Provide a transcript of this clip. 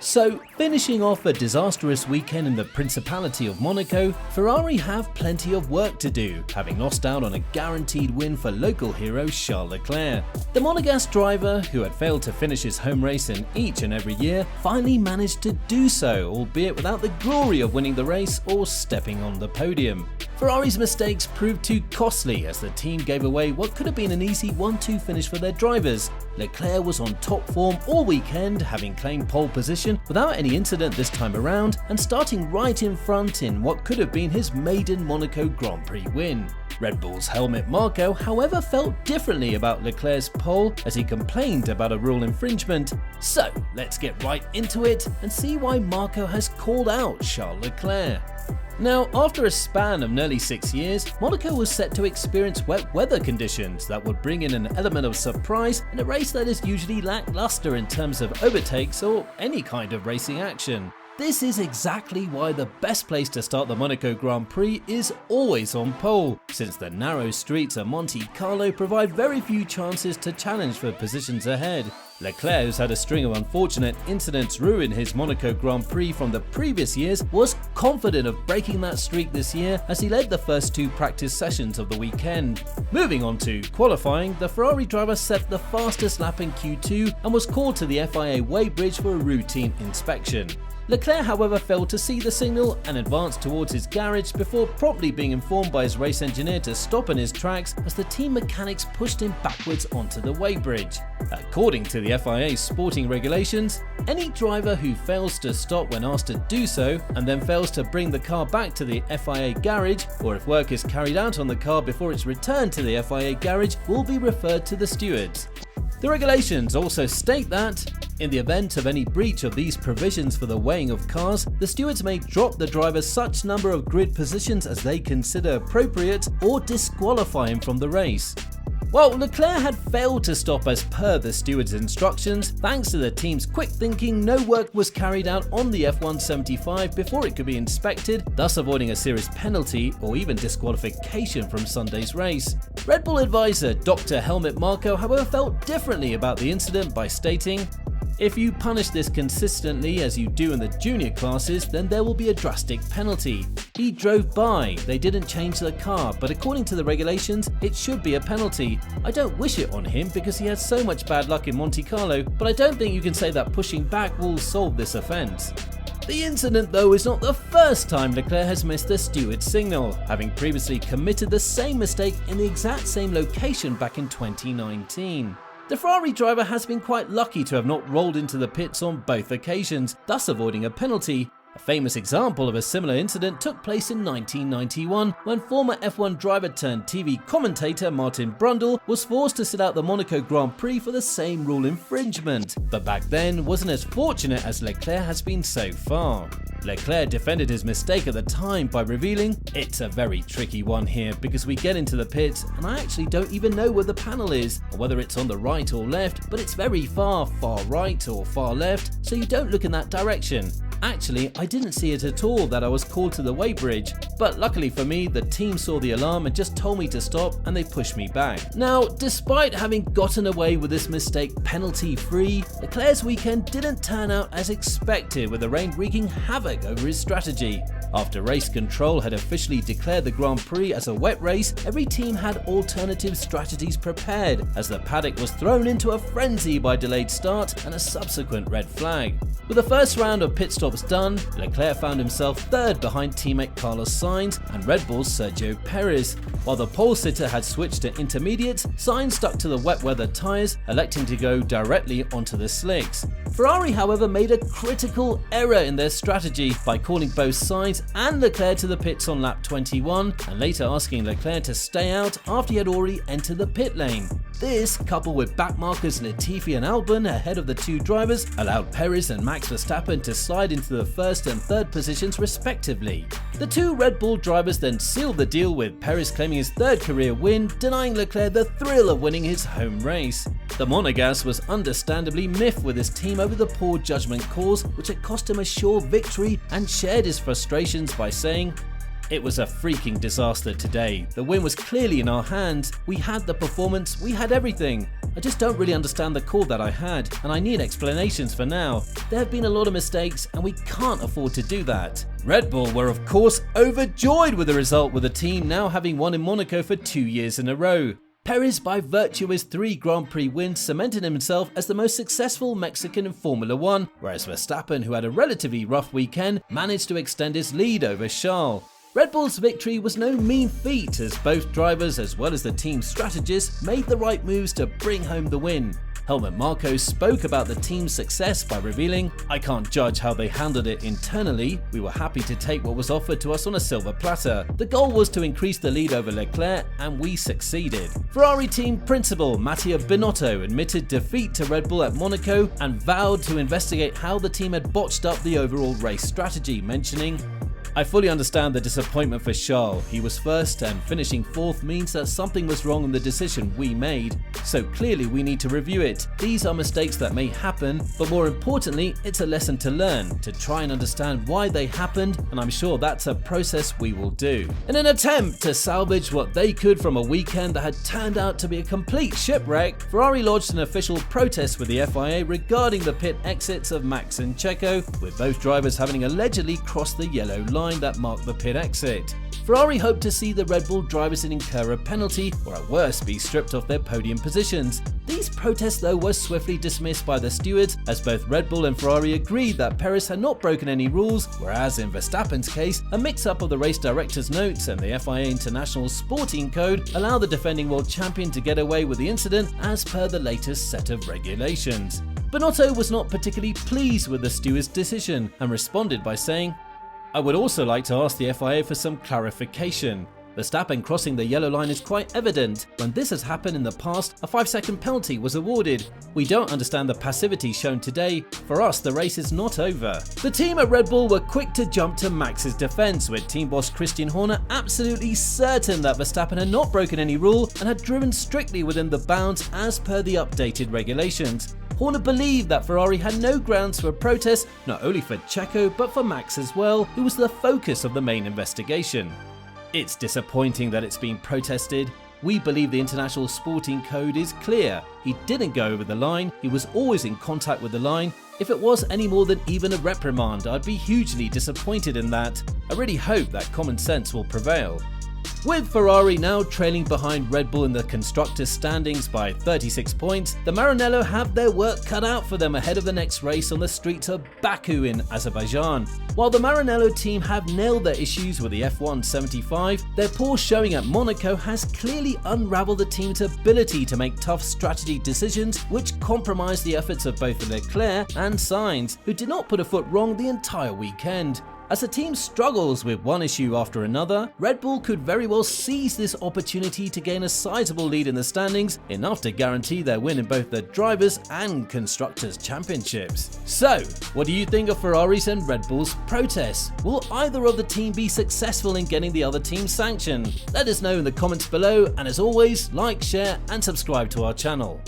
So, finishing off a disastrous weekend in the Principality of Monaco, Ferrari have plenty of work to do, having lost out on a guaranteed win for local hero Charles Leclerc. The Monegasque driver, who had failed to finish his home race in each and every year, finally managed to do so, albeit without the glory of winning the race or stepping on the podium. Ferrari's mistakes proved too costly as the team gave away what could have been an easy 1-2 finish for their drivers. Leclerc was on top form all weekend, having claimed pole position without any incident this time around and starting right in front in what could have been his maiden Monaco Grand Prix win. Red Bull's Helmut Marko, however, felt differently about Leclerc's pole as he complained about a rule infringement. So let's get right into it and see why Marko has called out Charles Leclerc. Now, after a span of nearly 6 years, Monaco was set to experience wet weather conditions that would bring in an element of surprise in a race that is usually lackluster in terms of overtakes or any kind of racing action. This is exactly why the best place to start the Monaco Grand Prix is always on pole, since the narrow streets of Monte Carlo provide very few chances to challenge for positions ahead. Leclerc, who's had a string of unfortunate incidents ruin his Monaco Grand Prix from the previous years, was confident of breaking that streak this year as he led the first 2 practice sessions of the weekend. Moving on to qualifying, the Ferrari driver set the fastest lap in Q2 and was called to the FIA weighbridge for a routine inspection. Leclerc, however, failed to see the signal and advanced towards his garage before promptly being informed by his race engineer to stop in his tracks as the team mechanics pushed him backwards onto the weighbridge. According to the FIA's sporting regulations, any driver who fails to stop when asked to do so and then fails to bring the car back to the FIA garage, or if work is carried out on the car before it's returned to the FIA garage, will be referred to the stewards. The regulations also state that, in the event of any breach of these provisions for the weighing of cars, the stewards may drop the driver such number of grid positions as they consider appropriate or disqualify him from the race. While Leclerc had failed to stop as per the stewards' instructions, thanks to the team's quick thinking, no work was carried out on the F175 before it could be inspected, thus avoiding a serious penalty or even disqualification from Sunday's race. Red Bull advisor Dr. Helmut Marko, however, felt differently about the incident by stating, "If you punish this consistently as you do in the junior classes, then there will be a drastic penalty. He drove by, they didn't change the car, but according to the regulations, it should be a penalty. I don't wish it on him because he has so much bad luck in Monte Carlo, but I don't think you can say that pushing back will solve this offence." The incident, though, is not the first time Leclerc has missed the steward's signal, having previously committed the same mistake in the exact same location back in 2019. The Ferrari driver has been quite lucky to have not rolled into the pits on both occasions, thus avoiding a penalty. A famous example of a similar incident took place in 1991 when former F1 driver turned TV commentator Martin Brundle was forced to sit out the Monaco Grand Prix for the same rule infringement, but back then wasn't as fortunate as Leclerc has been so far. Leclerc defended his mistake at the time by revealing, "It's a very tricky one here because we get into the pits and I actually don't even know where the panel is or whether it's on the right or left, but it's very far right or far left, so you don't look in that direction. Actually, I didn't see it at all that I was called to the weighbridge, but luckily for me, the team saw the alarm and just told me to stop and they pushed me back." Now, despite having gotten away with this mistake penalty-free, Leclerc's weekend didn't turn out as expected, with the rain wreaking havoc over his strategy. After race control had officially declared the Grand Prix as a wet race, every team had alternative strategies prepared, as the paddock was thrown into a frenzy by delayed start and a subsequent red flag. With the first round of pit stops done, Leclerc found himself third behind teammate Carlos Sainz and Red Bull's Sergio Perez. While the pole sitter had switched to intermediates, Sainz stuck to the wet weather tyres, electing to go directly onto the slicks. Ferrari, however, made a critical error in their strategy by calling both Sainz and Leclerc to the pits on lap 21 and later asking Leclerc to stay out after he had already entered the pit lane. This, coupled with backmarkers Latifi and Albon ahead of the 2 drivers, allowed Perez and Max Verstappen to slide into the first and third positions respectively. The 2 Red Bull drivers then sealed the deal, with Perez claiming his 3rd career win, denying Leclerc the thrill of winning his home race. The Monegasque was understandably miffed with his team over the poor judgment calls, which had cost him a sure victory, and shared his frustrations by saying, "It was a freaking disaster today. The win was clearly in our hands. We had the performance, we had everything. I just don't really understand the call that I had, and I need explanations for now. There have been a lot of mistakes, and we can't afford to do that. Red Bull were of course overjoyed with the result, with the team now having won in Monaco for 2 years in a row. Perez, by virtue of his 3 Grand Prix wins, cemented himself as the most successful Mexican in Formula 1, whereas Verstappen, who had a relatively rough weekend, managed to extend his lead over Charles. Red Bull's victory was no mean feat, as both drivers as well as the team strategists made the right moves to bring home the win. Helmut Marko spoke about the team's success by revealing, "I can't judge how they handled it internally. We were happy to take what was offered to us on a silver platter. The goal was to increase the lead over Leclerc, and we succeeded." Ferrari team principal Matteo Binotto admitted defeat to Red Bull at Monaco and vowed to investigate how the team had botched up the overall race strategy, mentioning, "I fully understand the disappointment for Charles. He was first, and finishing 4th means that something was wrong in the decision we made. So clearly we need to review it. These are mistakes that may happen, but more importantly, it's a lesson to learn, to try and understand why they happened, and I'm sure that's a process we will do." In an attempt to salvage what they could from a weekend that had turned out to be a complete shipwreck, Ferrari lodged an official protest with the FIA regarding the pit exits of Max and Checo, with both drivers having allegedly crossed the yellow line that marked the pit exit. Ferrari hoped to see the Red Bull drivers incur a penalty, or at worst be stripped of their podium positions. These protests though were swiftly dismissed by the stewards, as both Red Bull and Ferrari agreed that Perez had not broken any rules, whereas in Verstappen's case, a mix-up of the race director's notes and the FIA International Sporting Code allowed the defending world champion to get away with the incident as per the latest set of regulations. Binotto was not particularly pleased with the stewards' decision and responded by saying, "I would also like to ask the FIA for some clarification. Verstappen crossing the yellow line is quite evident. When this has happened in the past, a 5-second penalty was awarded. We don't understand the passivity shown today. For us, the race is not over." The team at Red Bull were quick to jump to Max's defense, with team boss Christian Horner absolutely certain that Verstappen had not broken any rule and had driven strictly within the bounds as per the updated regulations. Horner believed that Ferrari had no grounds for protest, not only for Checo but for Max as well, who was the focus of the main investigation. "It's disappointing that it's being protested. We believe the International Sporting Code is clear. He didn't go over the line, he was always in contact with the line. If it was any more than even a reprimand, I'd be hugely disappointed in that. I really hope that common sense will prevail." With Ferrari now trailing behind Red Bull in the constructors' standings by 36 points, the Maranello have their work cut out for them ahead of the next race on the streets of Baku in Azerbaijan. While the Maranello team have nailed their issues with the F175, their poor showing at Monaco has clearly unraveled the team's ability to make tough strategy decisions, which compromised the efforts of both Leclerc and Sainz, who did not put a foot wrong the entire weekend. As the team struggles with one issue after another, Red Bull could very well seize this opportunity to gain a sizable lead in the standings, enough to guarantee their win in both the Drivers' and Constructors' Championships. So, what do you think of Ferrari's and Red Bull's protests? Will either of the team be successful in getting the other team sanctioned? Let us know in the comments below, and as always, like, share and subscribe to our channel.